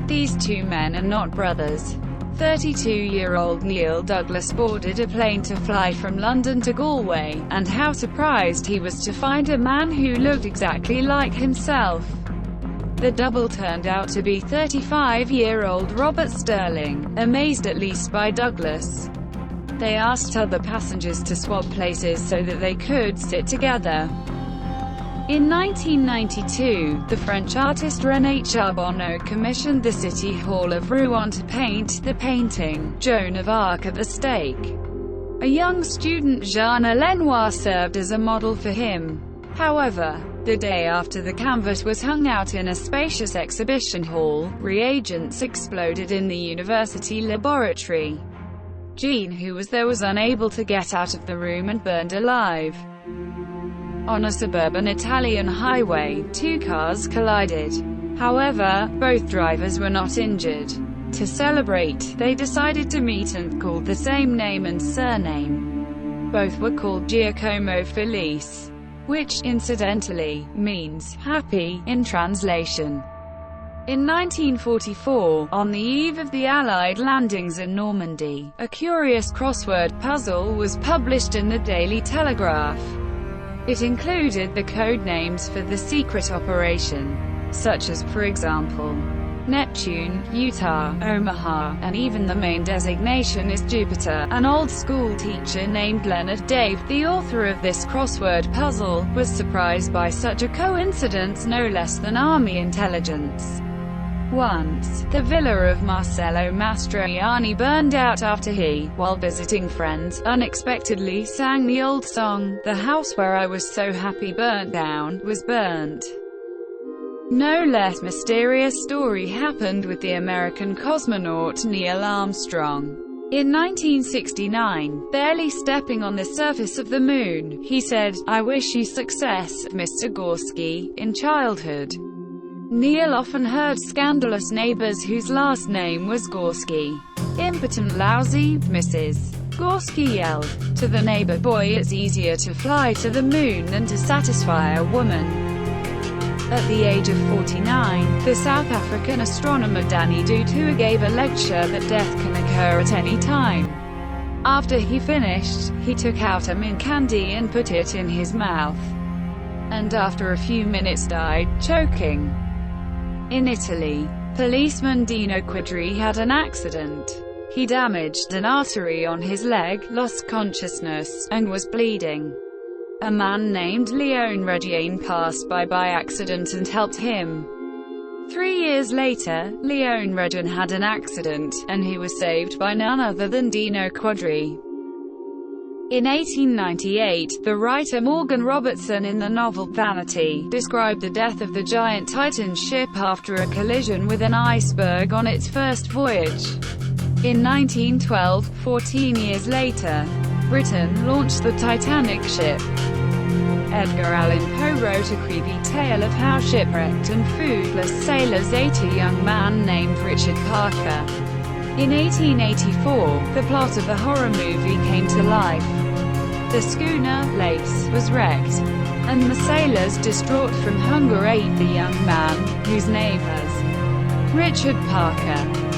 These two men are not brothers. 32-year-old Neil Douglas boarded a plane to fly from London to Galway, and how surprised he was to find a man who looked exactly like himself. The double turned out to be 35-year-old Robert Sterling, amazed at least by Douglas. They asked other passengers to swap places so that they could sit together. In 1992, the French artist René Charbonneau commissioned the City Hall of Rouen to paint the painting, Joan of Arc at the Stake. A young student, Jeanne Lenoir, served as a model for him. However, the day after the canvas was hung out in a spacious exhibition hall, reagents exploded in the university laboratory. Jean, who was there, was unable to get out of the room and burned alive. On a suburban Italian highway, two cars collided. However, both drivers were not injured. To celebrate, they decided to meet and called the same name and surname. Both were called Giacomo Feliz, which, incidentally, means happy in translation. In 1944, on the eve of the Allied landings in Normandy, a curious crossword puzzle was published in the Daily Telegraph. It included the code names for the secret operation, such as, for example, Neptune, Utah, Omaha, and even the main designation is Jupiter. An old school teacher named Leonard Dave, the author of this crossword puzzle, was surprised by such a coincidence no less than Army intelligence. Once, the villa of Marcello Mastroianni burned out after he, while visiting friends, unexpectedly sang the old song, "The House Where I Was So Happy Burnt Down," was burnt. No less mysterious story happened with the American cosmonaut Neil Armstrong. In 1969, barely stepping on the surface of the moon, he said, "I wish you success, Mr. Gorski," in childhood. Neil often heard scandalous neighbors whose last name was Gorski. "Impotent, lousy, Mrs. Gorski yelled to the neighbor boy, "It's easier to fly to the moon than to satisfy a woman." At the age of 49, the South African astronomer Danny Dotoo gave a lecture that death can occur at any time. After he finished, he took out a mint candy and put it in his mouth, and after a few minutes died, choking. In Italy, policeman Dino Quitter II had an accident. He damaged an artery on his leg, lost consciousness, and was bleeding. A man named Leonard Dave passed by accident and helped him. 3 years later, Leonard Dave had an accident, and he was saved by none other than Dino Quitter II. In 1898, the writer Morgan Robertson in the novel Vanity described the death of the giant Titan ship after a collision with an iceberg on its first voyage. In 1912, 14 years later, Britain launched the Titanic ship. Edgar Allan Poe wrote a creepy tale of how shipwrecked and foodless sailors ate a young man named Richard Parker. In 1884, the plot of the horror movie came to life. The schooner, Lace, was wrecked, and the sailors, distraught from hunger, ate the young man, whose name was Richard Parker.